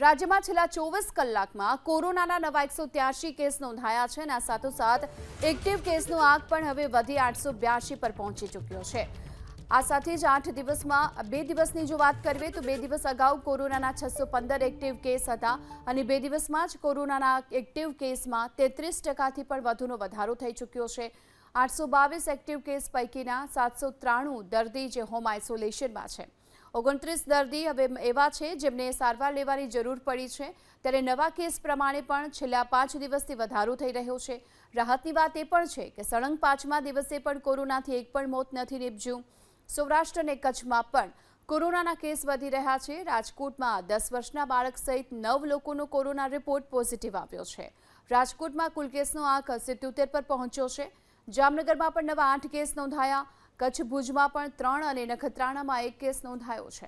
રાજ્યમાં છેલ્લા 24 કલાકમાં કોરોનાના નવા 183 કેસ નોંધાયા છે અને આ સાથોસાથ એક્ટિવ કેસનો આંક પણ હવે વધી 882 પર પહોંચી ચૂક્યો છે। આ સાથે જ 8 દિવસમાં 2 દિવસની જો વાત કરીએ તો 2 દિવસ અગાઉ કોરોનાના 615 એક્ટિવ કેસ હતા અને 2 દિવસમાં જ કોરોનાના એક્ટિવ કેસમાં 33% થી પણ વધુનો વધારો થઈ ચૂક્યો છે। 822 એક્ટિવ કેસ પૈકીના 793 દર્દી જે હોમ આઇસોલેશનમાં છે। 29 દર્દી હવે એવા છે જેમને સારવાર લેવાની જરૂર પડી છે, ત્યારે નવા કેસ પ્રમાણે પણ છેલ્લા 5 દિવસથી વધારો થઈ રહ્યો છે। રાહતની વાત એ પણ છે કે સળંગ 5મા દિવસે પણ કોરોનાથી એક પણ મોત નથી નીપજ્યું। સૌરાષ્ટ્ર અને કચ્છમાં પણ કોરોનાના કેસ વધી રહ્યા છે। રાજકોટમાં 10 વર્ષના બાળક સહિત 9 લોકોનો કોરોના રિપોર્ટ પોઝિટિવ આવ્યો છે। રાજકોટમાં કુલ કેસનો આંક 77 પર પહોંચ્યો છે। જામનગરમાં પણ નવા 8 કેસ નોંધાયા। કચ્છ ભુજમાં પણ 3 અને નખત્રાણામાં 1 કેસ નોંધાયો છે।